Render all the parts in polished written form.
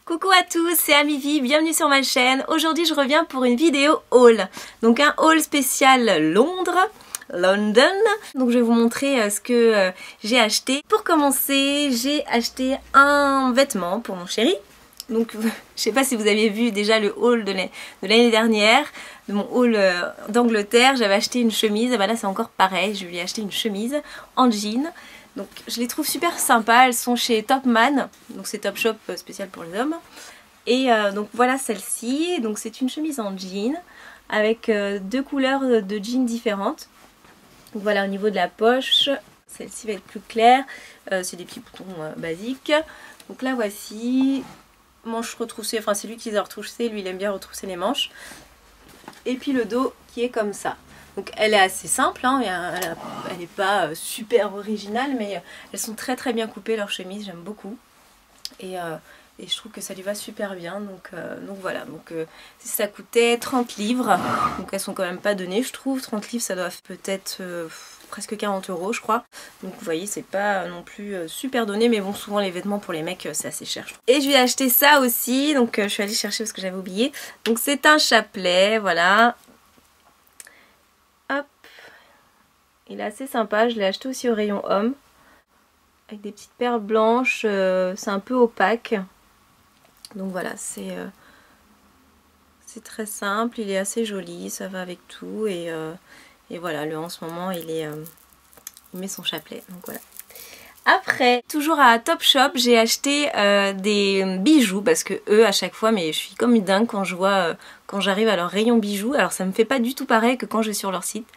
Coucou à tous, c'est Amivi, bienvenue sur ma chaîne. Aujourd'hui je reviens pour une vidéo haul. Donc un haul spécial Londres. Donc je vais vous montrer ce que j'ai acheté. Pour commencer, j'ai acheté un vêtement pour mon chéri. Donc je sais pas si vous aviez vu déjà le haul de l'année dernière, de mon haul d'Angleterre. J'avais acheté une chemise, et ben là c'est encore pareil, je lui ai acheté une chemise en jean. Donc je les trouve super sympas, elles sont chez Topman, donc c'est Topshop spécial pour les hommes. Et donc voilà celle-ci, donc c'est une chemise en jean avec deux couleurs de jean différentes. Donc voilà, au niveau de la poche, celle-ci va être plus claire, c'est des petits boutons basiques. Donc là voici, manches retroussées, enfin c'est lui qui les a retroussées, lui il aime bien retrousser les manches. Et puis le dos qui est comme ça. Donc elle est assez simple, hein, elle n'est pas super originale, mais elles sont très très bien coupées leurs chemises, j'aime beaucoup. Et je trouve que ça lui va super bien, donc voilà. Donc ça coûtait 30 livres, donc elles sont quand même pas données je trouve. 30 livres ça doit peut-être presque 40 € je crois. Donc vous voyez c'est pas non plus super donné, mais bon souvent les vêtements pour les mecs c'est assez cher je trouve. Et je lui ai acheté ça aussi, donc je suis allée chercher parce que j'avais oublié. Donc c'est un chapelet, voilà. Hop, il est assez sympa, je l'ai acheté aussi au rayon homme. Avec des petites perles blanches, c'est un peu opaque. Donc voilà, c'est très simple, il est assez joli, ça va avec tout. Et voilà, en ce moment il met son chapelet, donc voilà. Après, toujours à Topshop, j'ai acheté des bijoux parce que eux à chaque fois, mais je suis comme une dingue quand je vois, quand j'arrive à leur rayon bijoux. Alors ça me fait pas du tout pareil que quand je vais sur leur site.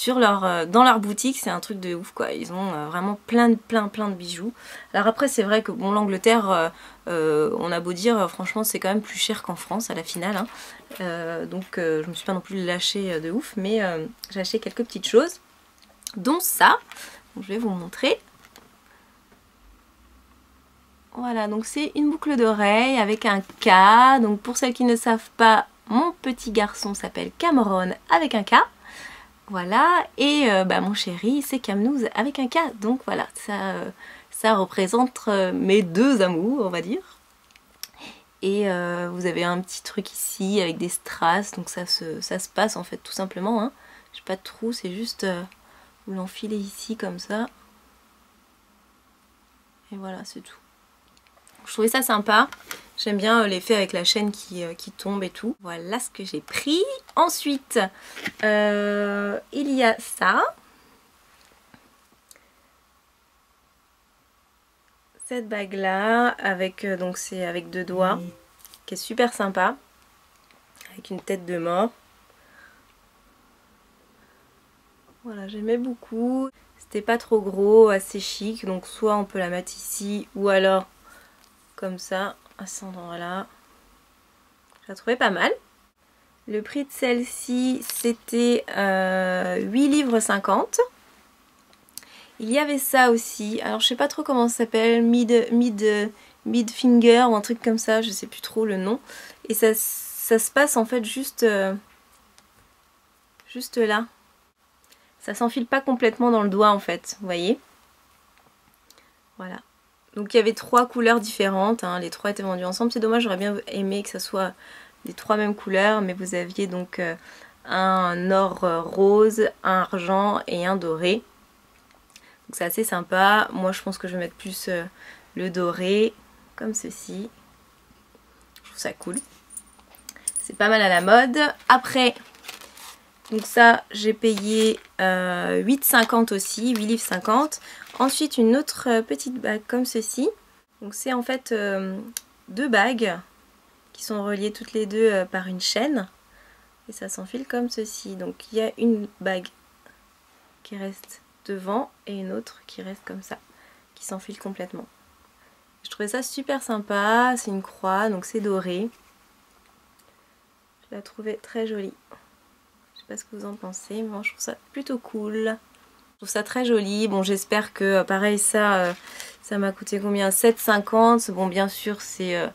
Dans leur boutique, c'est un truc de ouf quoi. Ils ont vraiment plein de bijoux. Alors après c'est vrai que bon, l'Angleterre, on a beau dire, franchement c'est quand même plus cher qu'en France à la finale. Hein. Donc je me suis pas non plus lâchée de ouf, mais j'ai acheté quelques petites choses, dont ça. Donc, je vais vous montrer. Voilà, donc c'est une boucle d'oreille avec un K. Donc pour celles qui ne savent pas, mon petit garçon s'appelle Cameron avec un K. Voilà, et mon chéri c'est Camnouz avec un K. Donc voilà, ça représente mes deux amours on va dire. Et vous avez un petit truc ici avec des strass, donc ça se passe en fait tout simplement. Hein. J'ai pas de trou, c'est juste vous l'enfilez ici comme ça. Et voilà, c'est tout. Je trouvais ça sympa. J'aime bien l'effet avec la chaîne qui tombe et tout. Voilà ce que j'ai pris. Ensuite, il y a ça. Cette bague là, avec donc c'est avec deux doigts, qui est super sympa. Avec une tête de mort. Voilà, j'aimais beaucoup. C'était pas trop gros, assez chic. Donc soit on peut la mettre ici, ou alors comme ça, à cet endroit-là. Je la trouvais pas mal. Le prix de celle-ci, c'était 8 livres 50. Il y avait ça aussi. Alors, je sais pas trop comment ça s'appelle. Mid finger ou un truc comme ça. Je sais plus trop le nom. Et ça se passe en fait juste là. Ça s'enfile pas complètement dans le doigt en fait. Vous voyez? Voilà. Donc il y avait trois couleurs différentes, hein, les trois étaient vendus ensemble. C'est dommage, j'aurais bien aimé que ça soit les trois mêmes couleurs, mais vous aviez donc un or rose, un argent et un doré. Donc c'est assez sympa. Moi je pense que je vais mettre plus le doré, comme ceci. Je trouve ça cool. C'est pas mal à la mode. Après, donc ça j'ai payé 8,50 aussi, 8 livres 50. Ensuite une autre petite bague comme ceci. Donc c'est en fait deux bagues qui sont reliées toutes les deux par une chaîne. Et ça s'enfile comme ceci. Donc il y a une bague qui reste devant et une autre qui reste comme ça, qui s'enfile complètement. Je trouvais ça super sympa. C'est une croix, donc c'est doré. Je la trouvais très jolie. Je sais pas ce que vous en pensez, mais moi je trouve ça plutôt cool. Je trouve ça très joli. Bon, j'espère que pareil ça m'a coûté combien? 7,50. Bon, bien sûr c'est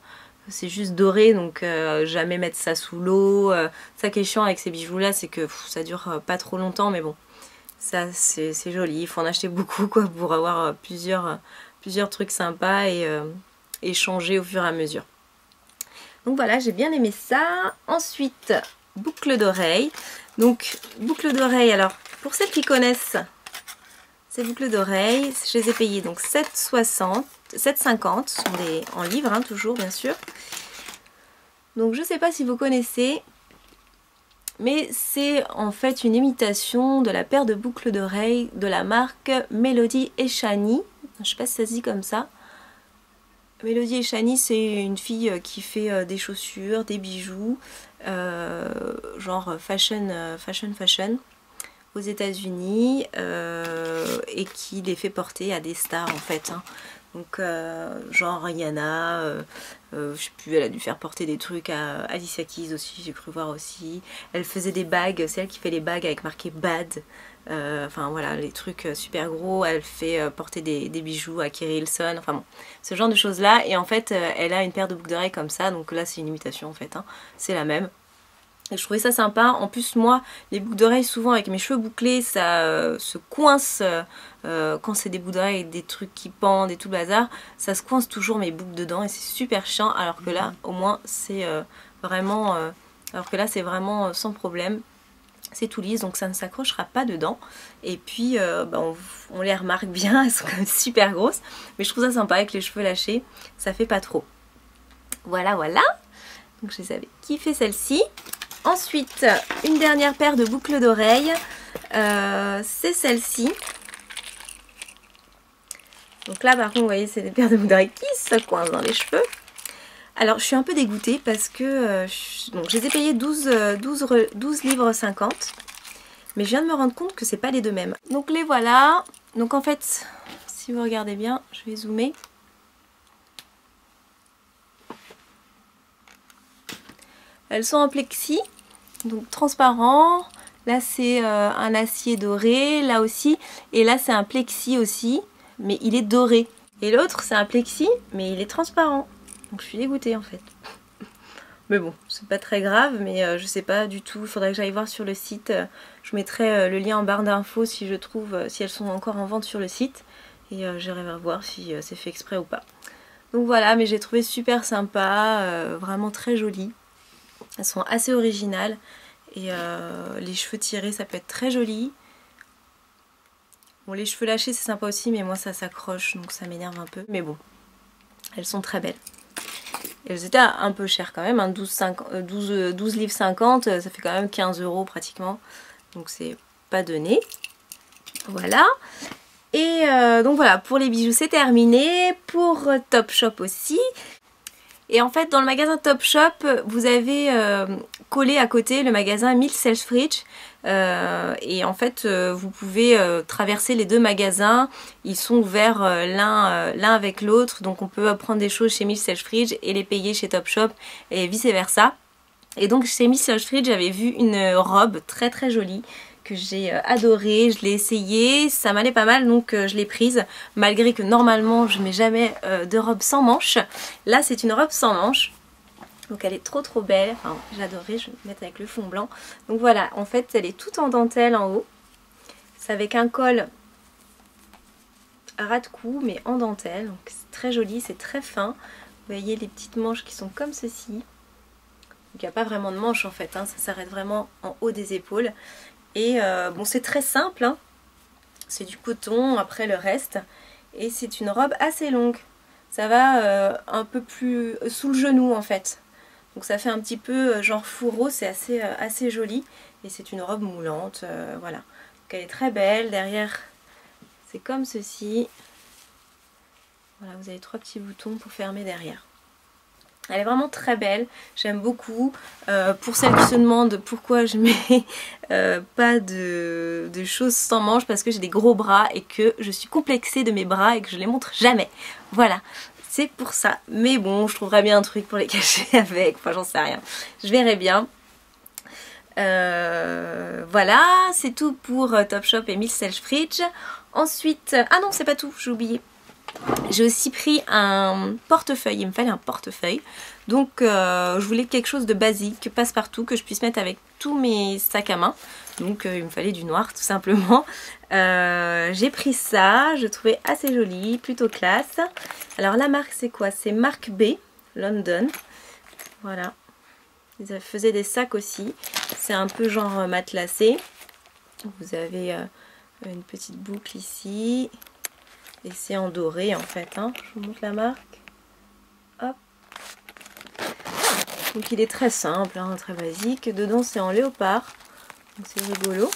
juste doré, donc jamais mettre ça sous l'eau. Ça qui est chiant avec ces bijoux là, c'est que ça dure pas trop longtemps, mais bon, ça c'est joli. Il faut en acheter beaucoup quoi pour avoir plusieurs trucs sympas et changer au fur et à mesure. Donc voilà, j'ai bien aimé ça. Ensuite, boucle d'oreille. Donc boucle d'oreille, alors pour celles qui connaissent ces boucles d'oreille, je les ai payées donc 7,60, 7,50, ce sont des en livres hein, toujours bien sûr. Donc je sais pas si vous connaissez, mais c'est en fait une imitation de la paire de boucles d'oreilles de la marque Melody & Shani. Je sais pas si ça se dit comme ça. Melody & Shani, c'est une fille qui fait des chaussures, des bijoux, genre fashion aux États-Unis et qui les fait porter à des stars en fait. Hein. Donc genre Rihanna, je sais plus, elle a dû faire porter des trucs à Alicia Keys aussi, j'ai cru voir aussi. Elle faisait des bagues, c'est elle qui fait les bagues avec marqué Bad. Enfin voilà, les trucs super gros. Elle fait porter des bijoux à Kerry Hilson, enfin bon, ce genre de choses là. Et en fait elle a une paire de boucles d'oreilles comme ça, donc là c'est une imitation en fait, hein. C'est la même. Et je trouvais ça sympa. En plus moi, les boucles d'oreilles souvent avec mes cheveux bouclés, ça se coince quand c'est des boucles d'oreilles avec des trucs qui pendent et tout le bazar. Ça se coince toujours mes boucles dedans et c'est super chiant, alors que là au moins c'est vraiment... alors que là c'est vraiment sans problème. C'est tout lisse donc ça ne s'accrochera pas dedans. Et puis bah on les remarque bien, elles sont quand même super grosses. Mais je trouve ça sympa avec les cheveux lâchés, ça fait pas trop. Voilà voilà. Donc je les avais kiffé celle-ci. Ensuite, une dernière paire de boucles d'oreilles, c'est celle-ci. Donc là par contre vous voyez c'est des paires de boucles d'oreilles qui se coincent dans les cheveux. Alors je suis un peu dégoûtée parce que donc, je les ai payées 12 livres 50. Mais je viens de me rendre compte que c'est pas les deux mêmes. Donc les voilà. Donc en fait, si vous regardez bien, je vais zoomer. Elles sont en plexi, donc transparent. Là c'est un acier doré, là aussi. Et là c'est un plexi aussi, mais il est doré. Et l'autre c'est un plexi, mais il est transparent. Donc je suis dégoûtée en fait. Mais bon, c'est pas très grave, mais je sais pas du tout. Il faudrait que j'aille voir sur le site. Je mettrai le lien en barre d'infos si je trouve, si elles sont encore en vente sur le site. Et j'irai voir si c'est fait exprès ou pas. Donc voilà, mais j'ai trouvé super sympa, vraiment très jolies. Elles sont assez originales et les cheveux tirés ça peut être très joli. Bon, les cheveux lâchés c'est sympa aussi, mais moi ça s'accroche donc ça m'énerve un peu. Mais bon, elles sont très belles. Et elles étaient un peu chères quand même, hein, 12 livres 50, ça fait quand même 15 € pratiquement. Donc c'est pas donné. Voilà. Et donc voilà, pour les bijoux c'est terminé. Pour Topshop aussi. Et en fait dans le magasin Topshop vous avez collé à côté le magasin Mills Selfridge et en fait vous pouvez traverser les deux magasins, ils sont ouverts l'un avec l'autre, donc on peut prendre des choses chez Mills Selfridge et les payer chez Topshop et vice versa. Et donc chez Mills Selfridge j'avais vu une robe très très jolie que j'ai adorée, je l'ai essayée, ça m'allait pas mal donc je l'ai prise, malgré que normalement je mets jamais de robe sans manches. Là c'est une robe sans manches, donc elle est trop belle, enfin j'adorais, je vais mettre avec le fond blanc. Donc voilà, en fait elle est toute en dentelle en haut, c'est avec un col à ras de cou mais en dentelle, donc c'est très joli, c'est très fin. Vous voyez les petites manches qui sont comme ceci, donc il n'y a pas vraiment de manches en fait, hein, ça s'arrête vraiment en haut des épaules. Et bon c'est très simple, hein. C'est du coton après le reste. Et c'est une robe assez longue. Ça va un peu plus sous le genou en fait. Donc ça fait un petit peu genre fourreau, c'est assez joli. Et c'est une robe moulante, voilà. Donc elle est très belle, derrière c'est comme ceci. Voilà, vous avez 3 petits boutons pour fermer derrière. Elle est vraiment très belle, j'aime beaucoup. Pour celles qui se demandent pourquoi je mets pas de choses sans manches, parce que j'ai des gros bras et que je suis complexée de mes bras et que je les montre jamais. Voilà, c'est pour ça. Mais bon, je trouverais bien un truc pour les cacher avec, enfin j'en sais rien. Je verrai bien. Voilà, c'est tout pour Topshop et Mills Selfridge. Ensuite, ah non c'est pas tout, j'ai oublié. J'ai aussi pris un portefeuille, il me fallait un portefeuille. Donc je voulais quelque chose de basique, passe-partout, que je puisse mettre avec tous mes sacs à main. Donc il me fallait du noir tout simplement. J'ai pris ça, je trouvais assez joli, plutôt classe. Alors la marque c'est quoi? C'est marque B, London. Voilà. Ils faisaient des sacs aussi. C'est un peu genre matelassé. Vous avez une petite boucle ici. Et c'est en doré en fait. Hein. Je vous montre la marque. Hop. Donc il est très simple, hein, très basique. Dedans c'est en léopard. Donc c'est rigolo.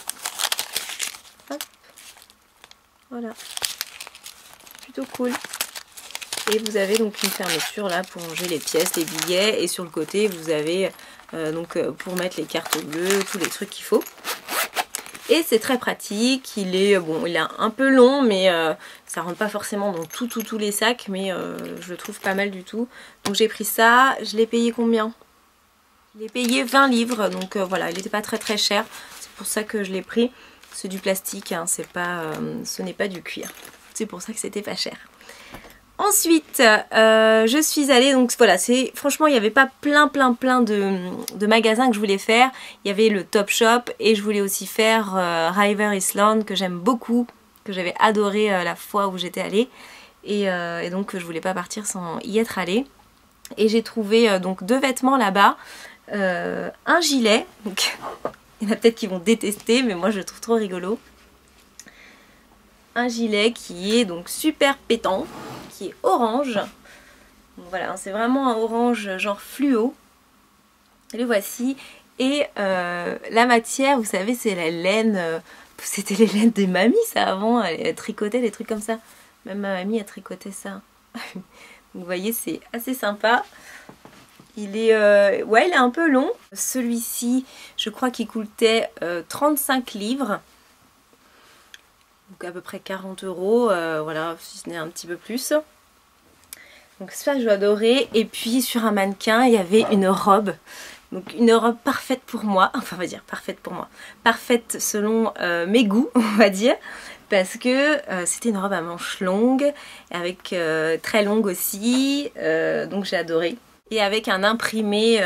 Hop. Voilà. Plutôt cool. Et vous avez donc une fermeture là pour ranger les pièces, les billets. Et sur le côté vous avez pour mettre les cartes bleues, tous les trucs qu'il faut. Et c'est très pratique. Il est un peu long, mais ça rentre pas forcément dans tous les sacs. Mais je le trouve pas mal du tout. Donc j'ai pris ça. Je l'ai payé combien? Je l'ai payé 20 livres. Donc voilà, il n'était pas très cher. C'est pour ça que je l'ai pris. C'est du plastique, hein, ce n'est pas du cuir. C'est pour ça que c'était pas cher. Ensuite, je suis allée, donc voilà, franchement il n'y avait pas plein de magasins que je voulais faire. Il y avait le Topshop et je voulais aussi faire River Island que j'aime beaucoup, que j'avais adoré la fois où j'étais allée. Et donc je voulais pas partir sans y être allée. Et j'ai trouvé donc 2 vêtements là-bas, un gilet, donc il y en a peut-être qui vont détester mais moi je le trouve trop rigolo. Un gilet qui est donc super pétant, qui est orange. Donc voilà, c'est vraiment un orange genre fluo. Et le voici. Et la matière, vous savez, c'est la laine. C'était les laines des mamies, ça, avant. Elle tricotait des trucs comme ça. Même ma mamie a tricoté ça. Donc, vous voyez, c'est assez sympa. Il est, il est un peu long. Celui-ci, je crois qu'il coûtait 35 livres. Donc à peu près 40 €, voilà, si ce n'est un petit peu plus. Donc ça j'ai adoré. Et puis sur un mannequin il y avait une robe. Donc une robe parfaite pour moi, enfin on va dire parfaite pour moi. Parfaite selon mes goûts on va dire. Parce que c'était une robe à manches longues, avec très longue aussi, donc j'ai adoré. Et avec un imprimé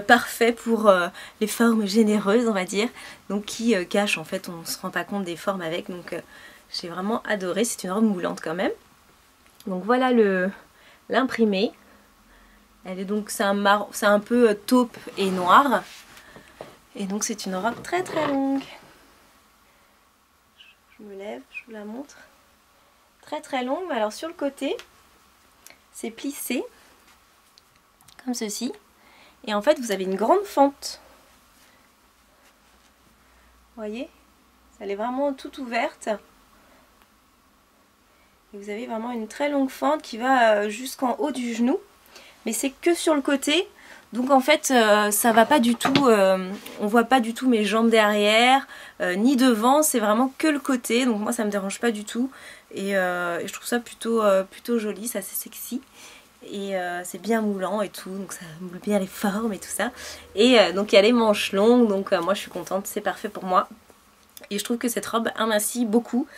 parfait pour les formes généreuses on va dire, donc qui cache en fait, on ne se rend pas compte des formes avec, donc j'ai vraiment adoré. C'est une robe moulante quand même. Donc voilà l'imprimé. Elle est donc, c'est un peu taupe et noir, et donc c'est une robe très longue. Je me lève, je vous la montre. Très longue, mais alors sur le côté c'est plissé comme ceci, et en fait vous avez une grande fente, vous voyez, elle est vraiment toute ouverte et vous avez vraiment une très longue fente qui va jusqu'en haut du genou, mais c'est que sur le côté, donc en fait ça va pas du tout, on voit pas du tout mes jambes derrière ni devant, c'est vraiment que le côté, donc moi ça me dérange pas du tout, et je trouve ça plutôt joli, c'est assez sexy. Et c'est bien moulant et tout, donc ça moule bien les formes et tout ça. Et donc il y a les manches longues, donc moi je suis contente, c'est parfait pour moi. Et je trouve que cette robe amincit beaucoup.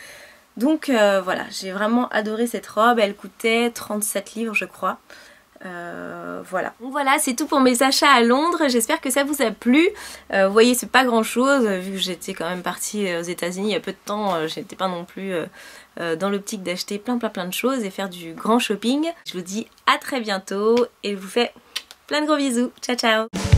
Donc voilà, j'ai vraiment adoré cette robe, elle coûtait 37 livres je crois. Voilà. Donc voilà, c'est tout pour mes achats à Londres, j'espère que ça vous a plu. Vous voyez, c'est pas grand chose, vu que j'étais quand même partie aux États-Unis il y a peu de temps, j'étais pas non plus dans l'optique d'acheter plein de choses et faire du grand shopping. Je vous dis à très bientôt et je vous fais plein de gros bisous. Ciao ciao.